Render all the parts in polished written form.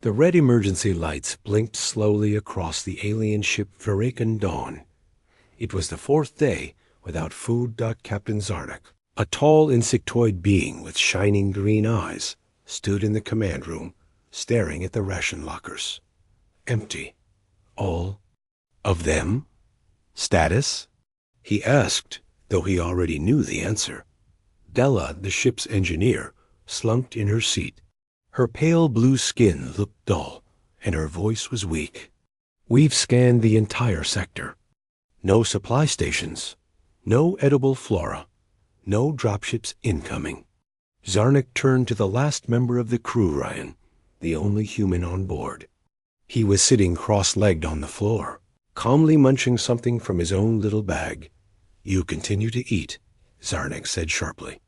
The red emergency lights blinked slowly across the alien ship Verakan Dawn. It was the fourth day without food. Captain Zarnik, a tall insectoid being with shining green eyes, stood in the command room, staring at the ration lockers. Empty. All of them? Status? He asked, though he already knew the answer. Della, the ship's engineer, slumped in her seat. Her pale blue skin looked dull, and her voice was weak. We've scanned the entire sector. No supply stations. No edible flora. No dropships incoming. Zarnik turned to the last member of the crew, Ryan, the only human on board. He was sitting cross-legged on the floor, calmly munching something from his own little bag. You continue to eat, Zarnik said sharply.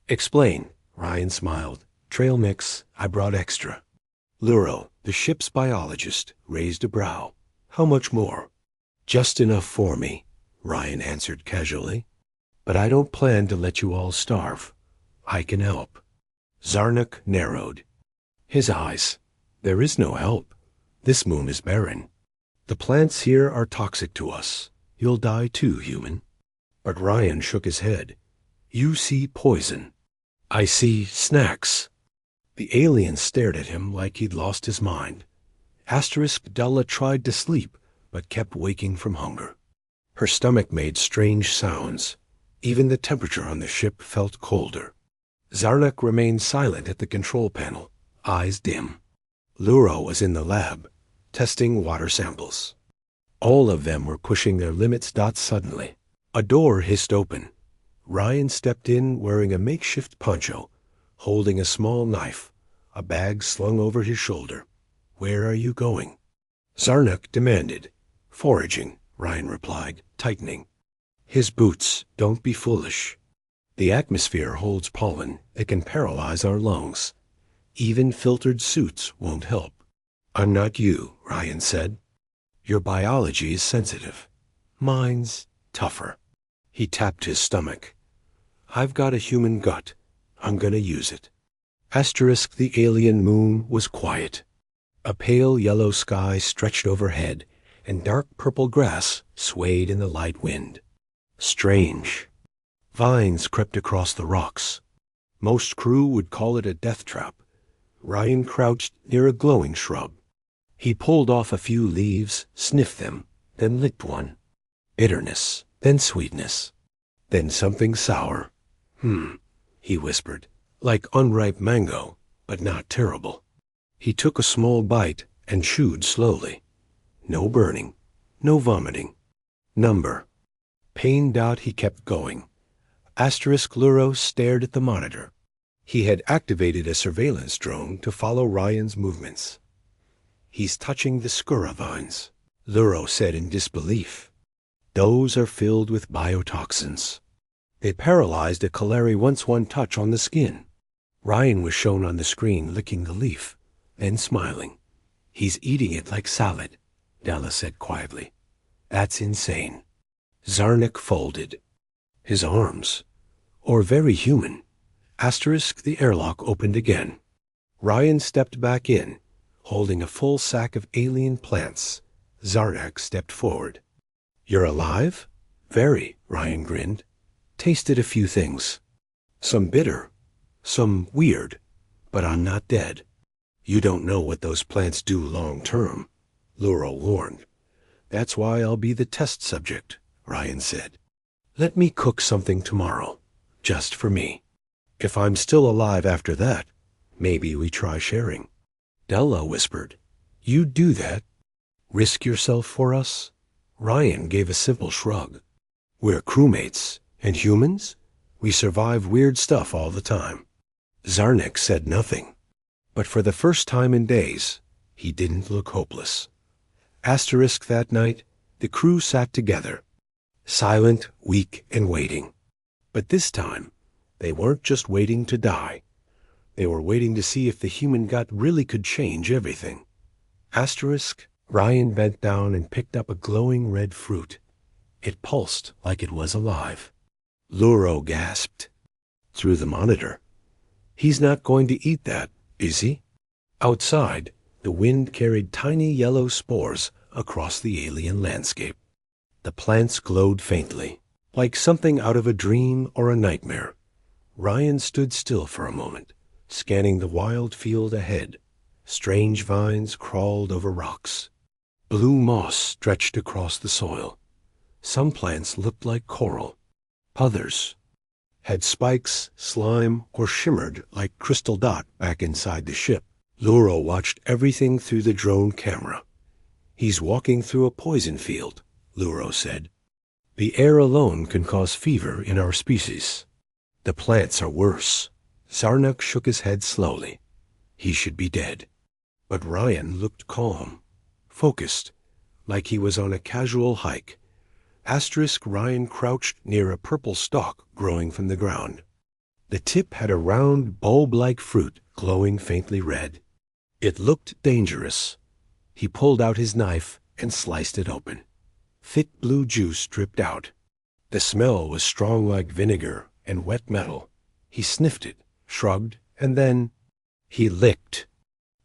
Explain, Ryan smiled. Trail mix, I brought extra. Luro, the ship's biologist, raised a brow. How much more? Just enough for me, Ryan answered casually. But I don't plan to let you all starve. I can help. Zarnik narrowed his eyes. There is no help. This moon is barren. The plants here are toxic to us. You'll die too, human. But Ryan shook his head. You see poison. I see snacks. The alien stared at him like he'd lost his mind. Della tried to sleep, but kept waking from hunger. Her stomach made strange sounds. Even the temperature on the ship felt colder. Zarnik remained silent at the control panel, eyes dim. Luro was in the lab, testing water samples. All of them were pushing their limits. Suddenly, a door hissed open. Ryan stepped in wearing a makeshift poncho, holding a small knife, a bag slung over his shoulder. Where are you going? Zarnik demanded. Foraging, Ryan replied, tightening his boots. Don't be foolish. The atmosphere holds pollen that can paralyze our lungs. Even filtered suits won't help. I'm not you, Ryan said. Your biology is sensitive. Mine's tougher. He tapped his stomach. I've got a human gut. I'm gonna use it. The alien moon was quiet. A pale yellow sky stretched overhead, and dark purple grass swayed in the light wind. Strange. Vines crept across the rocks. Most crew would call it a death trap. Ryan crouched near a glowing shrub. He pulled off a few leaves, sniffed them, then licked one. Bitterness, then sweetness, then something sour. He whispered, like unripe mango, but not terrible. He took a small bite and chewed slowly. No burning, no vomiting. Number. Pained out, he kept going. Luro stared at the monitor. He had activated a surveillance drone to follow Ryan's movements. He's touching the scura vines, Luro said in disbelief. Those are filled with biotoxins. They paralyzed a Kaleri once one touch on the skin. Ryan was shown on the screen licking the leaf, then smiling. He's eating it like salad, Della said quietly. That's insane. Zarnik folded his arms. Or very human. The airlock opened again. Ryan stepped back in, holding a full sack of alien plants. Zarnik stepped forward. You're alive? Very, Ryan grinned. Tasted a few things. Some bitter, some weird, but I'm not dead. You don't know what those plants do long term, Luro warned. That's why I'll be the test subject, Ryan said. Let me cook something tomorrow, just for me. If I'm still alive after that, maybe we try sharing. Della whispered, You'd do that? Risk yourself for us? Ryan gave a simple shrug. We're crewmates, and humans? We survive weird stuff all the time. Zarnik said nothing. But for the first time in days, he didn't look hopeless. That night, the crew sat together, silent, weak, and waiting. But this time, they weren't just waiting to die. They were waiting to see if the human gut really could change everything. Ryan bent down and picked up a glowing red fruit. It pulsed like it was alive. Luro gasped. Through the monitor. He's not going to eat that, is he? Outside, The wind carried tiny yellow spores across the alien landscape. The plants glowed faintly, like something out of a dream or a nightmare. Ryan stood still for a moment, scanning the wild field ahead. Strange vines crawled over rocks. Blue moss stretched across the soil. Some plants looked like coral. Others had spikes, slime, or shimmered like crystal dot back inside the ship. Luro watched everything through the drone camera. "He's walking through a poison field," Luro said. "The air alone can cause fever in our species. The plants are worse." Zarnak shook his head slowly. He should be dead. But Ryan looked calm, focused, like he was on a casual hike. Ryan crouched near a purple stalk growing from the ground. The tip had a round, bulb-like fruit glowing faintly red. It looked dangerous. He pulled out his knife and sliced it open. Thick blue juice dripped out. The smell was strong like vinegar and wet metal. He sniffed it, shrugged, and then he licked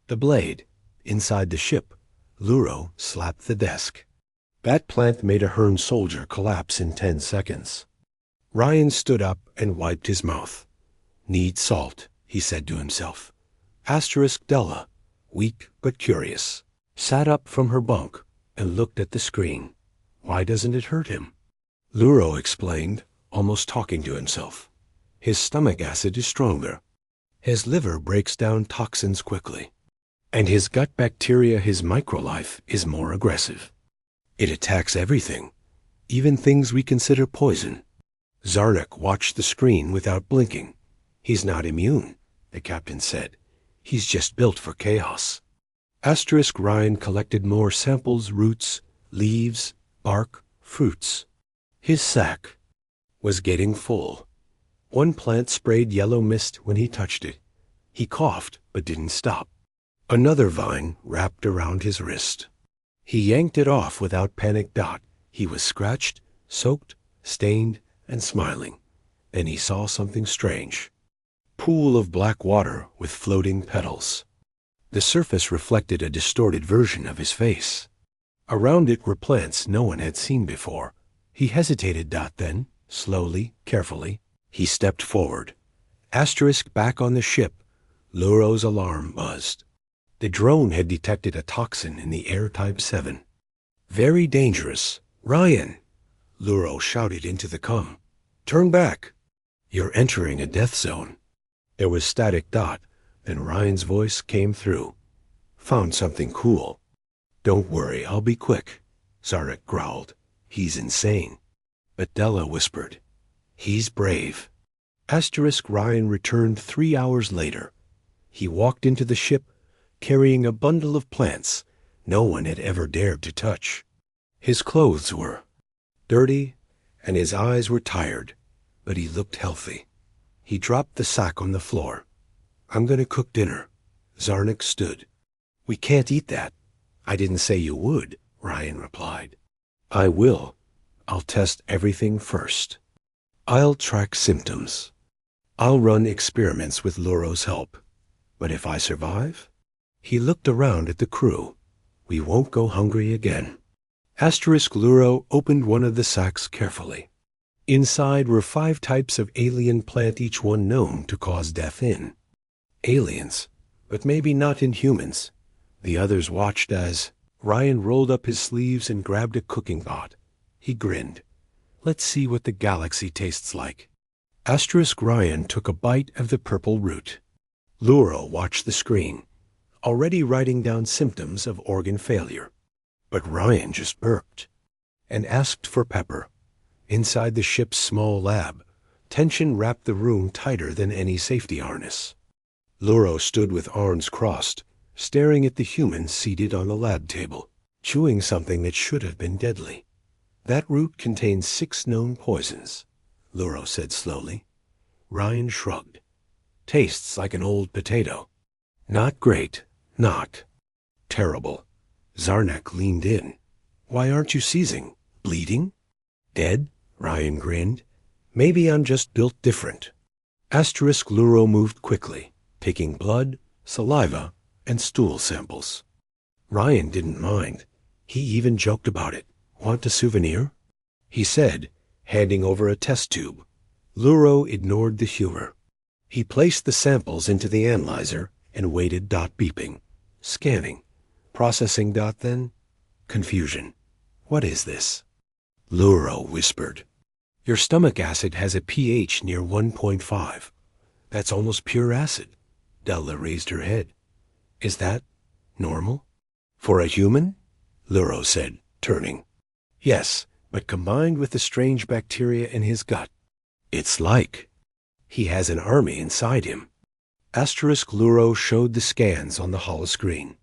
the blade. Inside the ship, Luro slapped the desk. That plant made a Hern soldier collapse in 10 seconds. Ryan stood up and wiped his mouth. "Need salt," he said to himself. Della, weak but curious, sat up from her bunk and looked at the screen. "Why doesn't it hurt him?" Luro explained, almost talking to himself. "His stomach acid is stronger. His liver breaks down toxins quickly. And his gut bacteria, his microlife, is more aggressive. It attacks everything, even things we consider poison." Zarnak watched the screen without blinking. "He's not immune," the captain said. "He's just built for chaos." Ryan collected more samples, roots, leaves, bark, fruits. His sack was getting full. One plant sprayed yellow mist when he touched it. He coughed but didn't stop. Another vine wrapped around his wrist. He yanked it off without panic. He was scratched, soaked, stained, and smiling. Then he saw something strange. Pool of black water with floating petals. The surface reflected a distorted version of his face. Around it were plants no one had seen before. He hesitated. Then, slowly, carefully, he stepped forward. Back on the ship, Luro's alarm buzzed. The drone had detected a toxin in the air type 7. "Very dangerous. Ryan!" Luro shouted into the comm. "Turn back. You're entering a death zone." There was static. Then Ryan's voice came through. "Found something cool." "Don't worry, I'll be quick," Zarek growled. "He's insane." But Della whispered, "He's brave." Ryan returned 3 hours later. He walked into the ship carrying a bundle of plants no one had ever dared to touch. His clothes were dirty and his eyes were tired, but he looked healthy. He dropped the sack on the floor. "I'm going to cook dinner." Zarnik stood. "We can't eat that." "I didn't say you would," Ryan replied. "I will. I'll test everything first. I'll track symptoms. I'll run experiments with Luro's help. But if I survive..." He looked around at the crew. "We won't go hungry again." Luro opened one of the sacks carefully. Inside were 5 types of alien plant, each one known to cause death in. Aliens, but maybe not Inhumans. The others watched as Ryan rolled up his sleeves and grabbed a cooking pot. He grinned. "Let's see what the galaxy tastes like." Ryan took a bite of the purple root. Luro watched the screen, already writing down symptoms of organ failure. But Ryan just burped and asked for pepper. Inside the ship's small lab, tension wrapped the room tighter than any safety harness. Luro stood with arms crossed, staring at the humans seated on the lab table, chewing something that should have been deadly. "That root contains 6 known poisons," Luro said slowly. Ryan shrugged. "Tastes like an old potato. Not great. Not terrible." Zarnak leaned in. "Why aren't you seizing? Bleeding? Dead?" Ryan grinned. "Maybe I'm just built different." Luro moved quickly, taking blood, saliva, and stool samples. Ryan didn't mind. He even joked about it. "Want a souvenir?" he said, handing over a test tube. Luro ignored the humor. He placed the samples into the analyzer and waited. Beeping. Scanning. Processing. Then confusion. "What is this?" Luro whispered. "Your stomach acid has a pH near 1.5. That's almost pure acid." Della raised her head. "Is that normal?" "For a human?" Luro said, turning. "Yes, but combined with the strange bacteria in his gut, it's like he has an army inside him." Luro showed the scans on the holoscreen.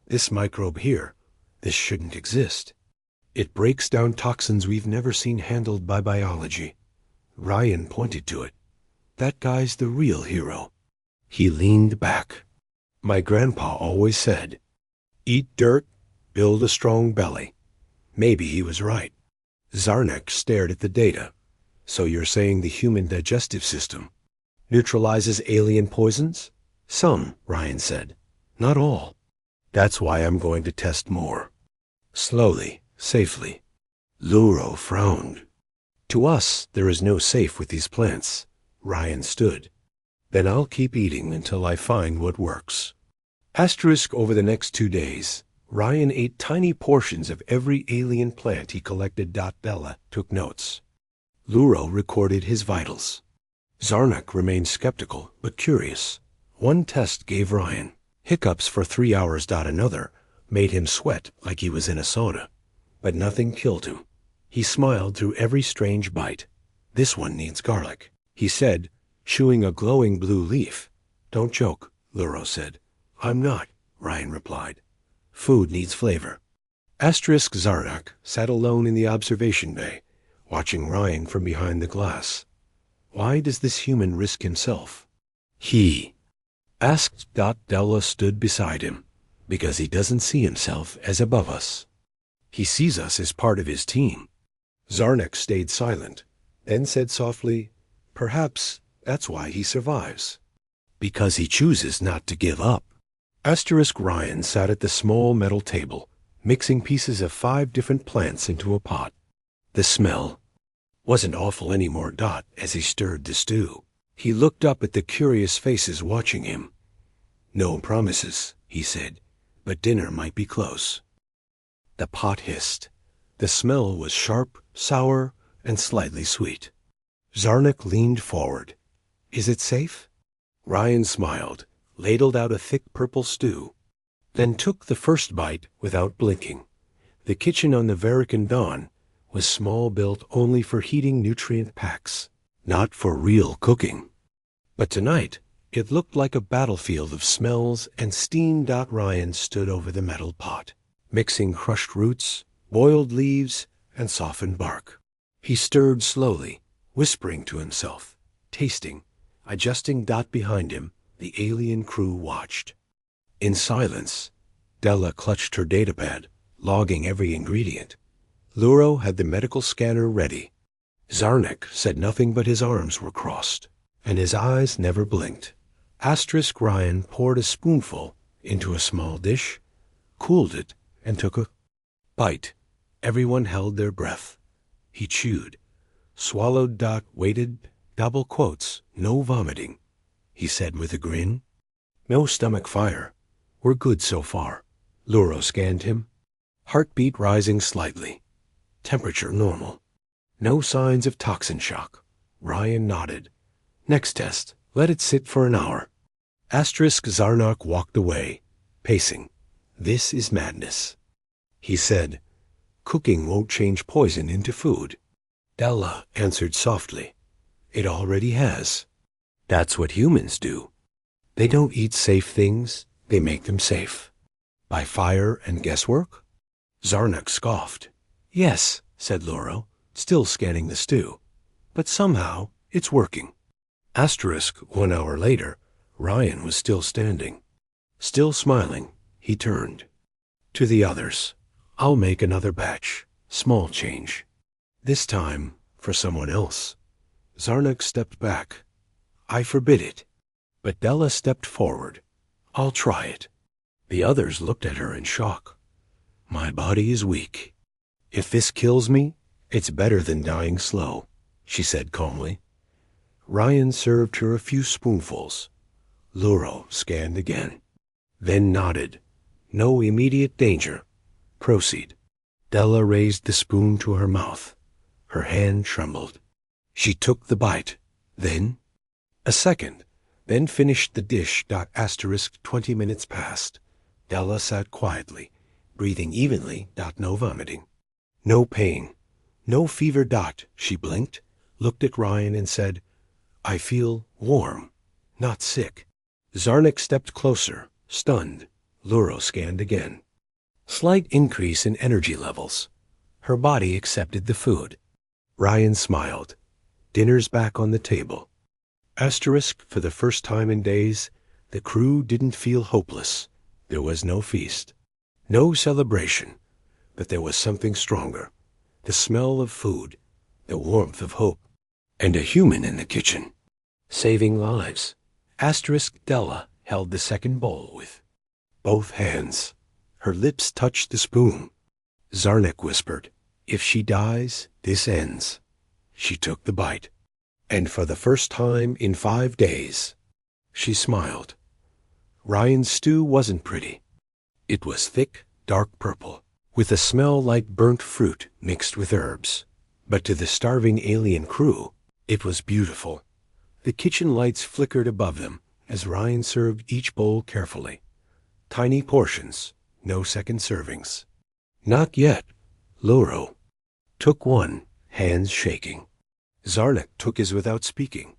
"This microbe here, this shouldn't exist. It breaks down toxins we've never seen handled by biology." Ryan pointed to it. "That guy's the real hero." He leaned back. "My grandpa always said, eat dirt, build a strong belly." Maybe he was right. Zarnak stared at the data. "So you're saying the human digestive system neutralizes alien poisons?" "Some," Ryan said. "Not all. That's why I'm going to test more. Slowly, safely." Luro frowned. "To us, there is no safe with these plants." Ryan stood. "Then I'll keep eating until I find what works." Over the next 2 days, Ryan ate tiny portions of every alien plant he collected. Bella took notes. Luro recorded his vitals. Zarnak remained skeptical but curious. One test gave Ryan hiccups for 3 hours. Another made him sweat like he was in a sauna. But nothing killed him. He smiled through every strange bite. "This one needs garlic," he said, chewing a glowing blue leaf. "Don't joke," Luro said. "I'm not," Ryan replied. "Food needs flavor." Zarnak sat alone in the observation bay, watching Ryan from behind the glass. "Why does this human risk himself?" he asked. Della stood beside him. "Because he doesn't see himself as above us. He sees us as part of his team." Zarnak stayed silent, then said softly, "Perhaps that's why he survives. Because he chooses not to give up." Ryan sat at the small metal table, mixing pieces of 5 different plants into a pot. The smell wasn't awful anymore. As he stirred the stew, he looked up at the curious faces watching him. "No promises," he said, "but dinner might be close." The pot hissed. The smell was sharp, sour, and slightly sweet. Zarnak leaned forward. "Is it safe?" Ryan smiled, ladled out a thick purple stew, then took the first bite without blinking. The kitchen on the Verican Dawn was small, built only for heating nutrient packs, not for real cooking. But tonight, it looked like a battlefield of smells and steam. Ryan stood over the metal pot, mixing crushed roots, boiled leaves, and softened bark. He stirred slowly, whispering to himself, tasting, adjusting. Behind him, the alien crew watched. In silence, Della clutched her datapad, logging every ingredient. Luro had the medical scanner ready. Zarnak said nothing, but his arms were crossed, and his eyes never blinked. Ryan poured a spoonful into a small dish, cooled it, and took a bite. Everyone held their breath. He chewed, swallowed. Waited, double quotes, "No vomiting," he said with a grin. "No stomach fire. We're good so far." Luro scanned him. Heartbeat rising slightly. Temperature normal. No signs of toxin shock. Ryan nodded. "Next test. Let it sit for an hour." Zarnak walked away, pacing. "This is madness," he said. "Cooking won't change poison into food." Della answered softly. "It already has. That's what humans do. They don't eat safe things, they make them safe. By fire and guesswork?" Zarnak scoffed. "Yes," said Luro, still scanning the stew. "But somehow it's working." 1 hour later, Ryan was still standing. Still smiling, he turned to the others. "I'll make another batch. Small change. This time for someone else." Zarnak stepped back. "I forbid it." But Della stepped forward. "I'll try it." The others looked at her in shock. My body is weak. If this kills me, it's better than dying slow, she said calmly. Ryan served her a few spoonfuls. Luro scanned again, then nodded. No immediate danger. Proceed. Della raised the spoon to her mouth. Her hand trembled. She took the bite, then a second, then finished the dish. 20 minutes passed. Della sat quietly, breathing evenly. No vomiting. No pain. No fever. She blinked, looked at Ryan and said, I feel warm, not sick. Zarnik stepped closer, stunned. Luro scanned again. Slight increase in energy levels. Her body accepted the food. Ryan smiled. Dinner's back on the table. For the first time in days, the crew didn't feel hopeless. There was no feast, no celebration, but there was something stronger. The smell of food, the warmth of hope, and a human in the kitchen, saving lives. Della held the second bowl with both hands. Her lips touched the spoon. Zarnik whispered, If she dies, this ends. She took the bite. And for the first time in 5 days, she smiled. Ryan's stew wasn't pretty. It was thick, dark purple, with a smell like burnt fruit mixed with herbs. But to the starving alien crew, it was beautiful. The kitchen lights flickered above them as Ryan served each bowl carefully. Tiny portions, no second servings. Not yet. Luro took one, hands shaking. Zarnik took his without speaking.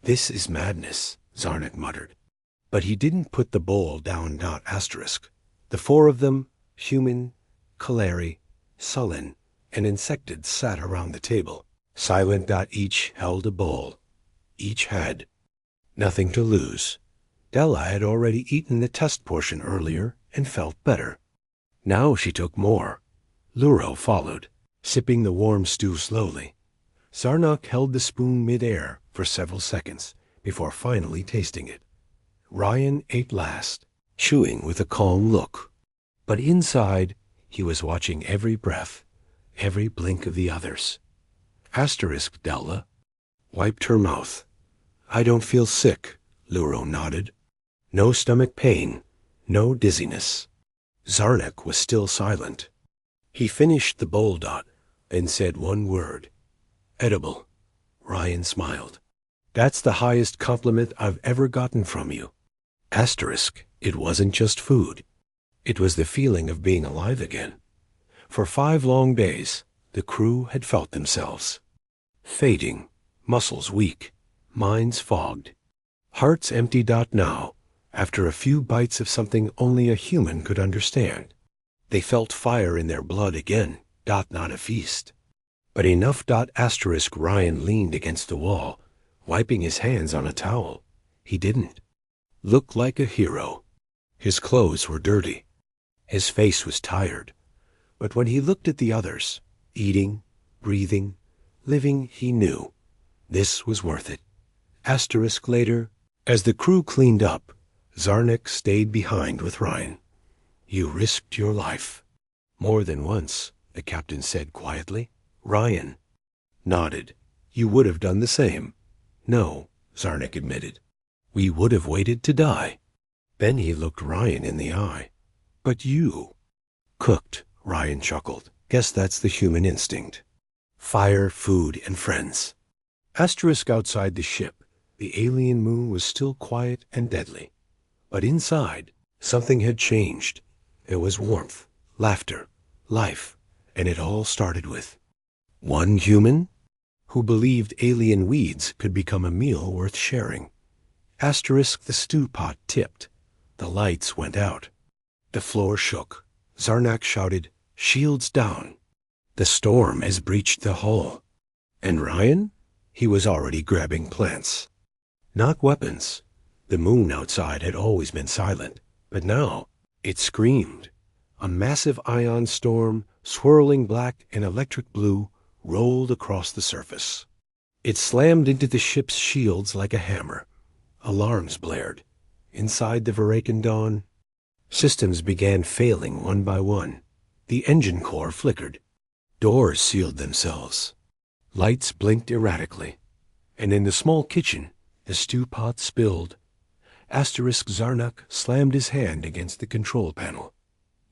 This is madness, Zarnik muttered. But he didn't put the bowl down. The 4 of them, human, Kaleri, sullen, and insected, sat around the table, silent. Each held a bowl. Each had nothing to lose. Della had already eaten the test portion earlier and felt better. Now she took more. Luro followed, sipping the warm stew slowly. Zarnik held the spoon mid-air for several seconds before finally tasting it. Ryan ate last, chewing with a calm look. But inside, he was watching every breath, every blink of the others. Della wiped her mouth. I don't feel sick, Luro nodded. No stomach pain, no dizziness. Zarnik was still silent. He finished the bowl. And said one word. Edible. Ryan smiled. That's the highest compliment I've ever gotten from you. It wasn't just food. It was the feeling of being alive again. For 5 long days, the crew had felt themselves fading, muscles weak, minds fogged, hearts empty. Now, after a few bites of something only a human could understand, they felt fire in their blood again. Not a feast, but enough. Ryan leaned against the wall, wiping his hands on a towel. He didn't look like a hero. His clothes were dirty. His face was tired. But when he looked at the others, eating, breathing, living, he knew this was worth it. Later, as the crew cleaned up, Zarnik stayed behind with Ryan. You risked your life. More than once, the captain said quietly. Ryan nodded. You would have done the same. No, Zarnik admitted. We would have waited to die. Then he looked Ryan in the eye. But you cooked, Ryan chuckled. Guess that's the human instinct. Fire, food, and friends. Outside the ship, the alien moon was still quiet and deadly. But inside, something had changed. There was warmth, laughter, life, and it all started with one human who believed alien weeds could become a meal worth sharing. The stew pot tipped. The lights went out. The floor shook. Zarnik shouted, Shields down. The storm has breached the hull. And Ryan? He was already grabbing plants. Not weapons. The moon outside had always been silent, but now it screamed. A massive ion storm, swirling black and electric blue, rolled across the surface. It slammed into the ship's shields like a hammer. Alarms blared. Inside the Verakan Dawn, Systems began failing one by one. The engine core flickered. Doors sealed themselves. Lights blinked erratically. And in the small kitchen, the stew pot spilled. Zarnak slammed his hand against the control panel.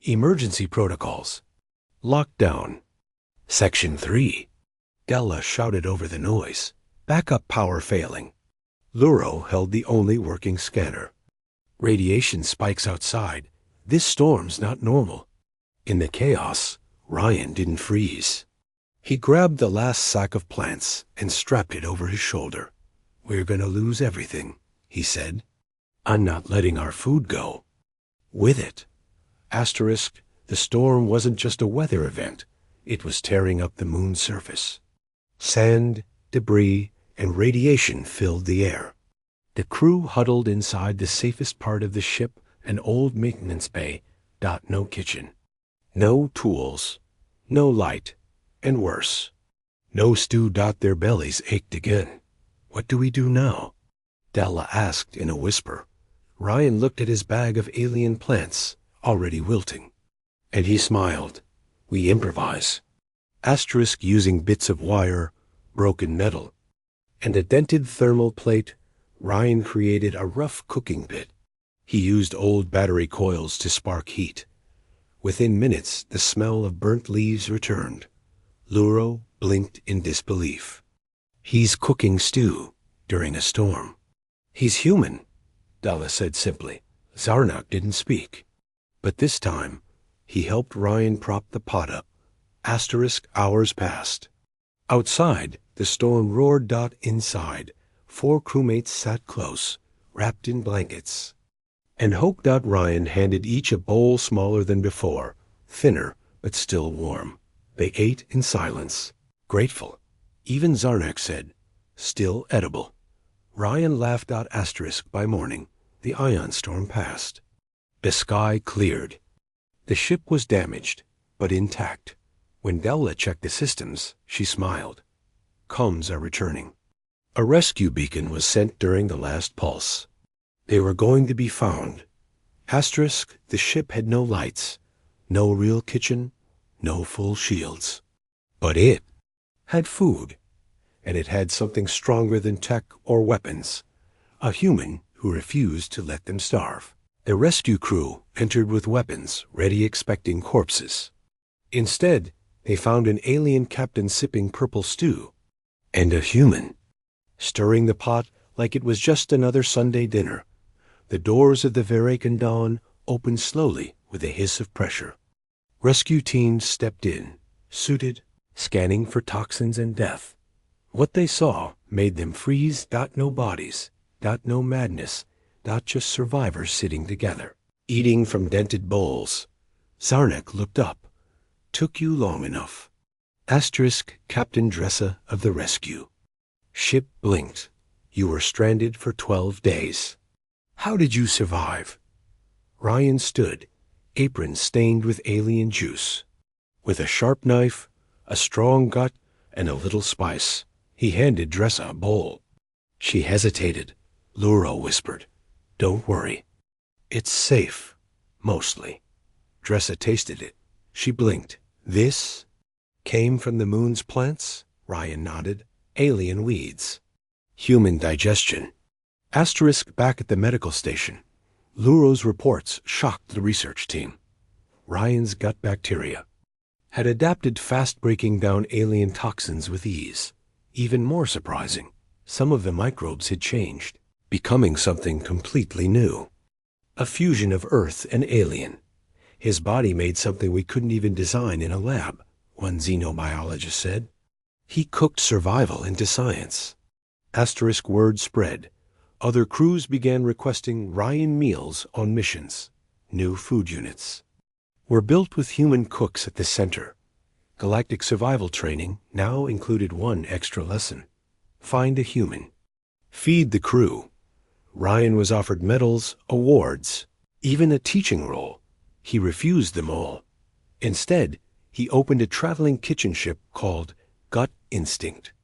Emergency protocols. Lockdown. Section 3. Della shouted over the noise. Backup power failing. Luro held the only working scanner. Radiation spikes outside. This storm's not normal. In the chaos, Ryan didn't freeze. He grabbed the last sack of plants and strapped it over his shoulder. "We're gonna lose everything," he said. "I'm not letting our food go." With it. The storm wasn't just a weather event. It was tearing up the moon's surface. Sand, debris, and radiation filled the air. The crew huddled inside the safest part of the ship, an old maintenance bay. No kitchen. No tools. No light. And worse, no stew. Their bellies ached again. "What do we do now?" Della asked in a whisper. Ryan looked at his bag of alien plants, already wilting. And he smiled. "We improvise." Using bits of wire, broken metal, and a dented thermal plate, Ryan created a rough cooking pit. He used old battery coils to spark heat. Within minutes, the smell of burnt leaves returned. Luro blinked in disbelief. "He's cooking stew during a storm." "He's human," Della said simply. Zarnak didn't speak. But this time, he helped Ryan prop the pot up. Hours passed. Outside, the storm roared. Inside, 4 crewmates sat close, wrapped in blankets. And Hope. Ryan handed each a bowl smaller than before, thinner but still warm. They ate in silence, grateful. Even Zarnak said, "Still edible." Ryan laughed. By morning, the ion storm passed. The sky cleared. The ship was damaged, but intact. When Della checked the systems, she smiled. "Comms are returning." A rescue beacon was sent during the last pulse. They were going to be found. The ship had no lights, no real kitchen, no full shields. But it had food, and it had something stronger than tech or weapons. A human who refused to let them starve. The rescue crew entered with weapons, ready expecting corpses. Instead, they found an alien captain sipping purple stew, and a human stirring the pot like it was just another Sunday dinner. The doors of the Verakan Dawn opened slowly with a hiss of pressure. Rescue teams stepped in, suited, scanning for toxins and death. What they saw made them freeze. No bodies. No madness. Just survivors sitting together, eating from dented bowls. Zarnak looked up. "Took you long enough." Captain Dressa of the rescue. Ship blinked. "You were stranded for 12 days. How did you survive?" Ryan stood, apron stained with alien juice. With a sharp knife, a strong gut, and a little spice, he handed Dressa a bowl. She hesitated. Luro whispered, "Don't worry. It's safe. Mostly." Dressa tasted it. She blinked. "This came from the moon's plants?" Ryan nodded. "Alien weeds. Human digestion." Back at the medical station. Luro's reports shocked the research team. Ryan's gut bacteria had adapted fast, breaking down alien toxins with ease. Even more surprising, some of the microbes had changed, becoming something completely new. A fusion of Earth and alien. His body made something we couldn't even design in a lab, one xenobiologist said. He cooked survival into science. Word spread. Other crews began requesting Ryan meals on missions. New food units were built with human cooks at the center. Galactic survival training now included one extra lesson. Find a human. Feed the crew. Ryan was offered medals, awards, even a teaching role. He refused them all. Instead, he opened a traveling kitchen ship called Gut Instinct.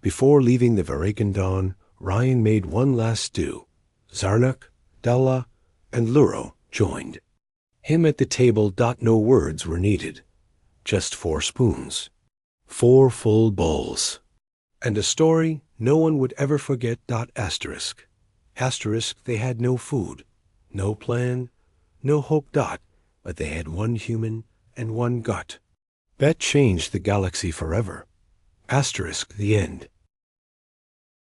Before leaving the Verakan Dawn, Ryan made one last stew. Zarnak, Dalla, and Luro joined. Him at the table. No words were needed. Just 4 spoons. 4 full bowls. And a story no one would ever forget. Asterisk. Asterisk, they had no food, no plan, no hope. But they had 1 human and 1 gut. That changed the galaxy forever. Asterisk, the end.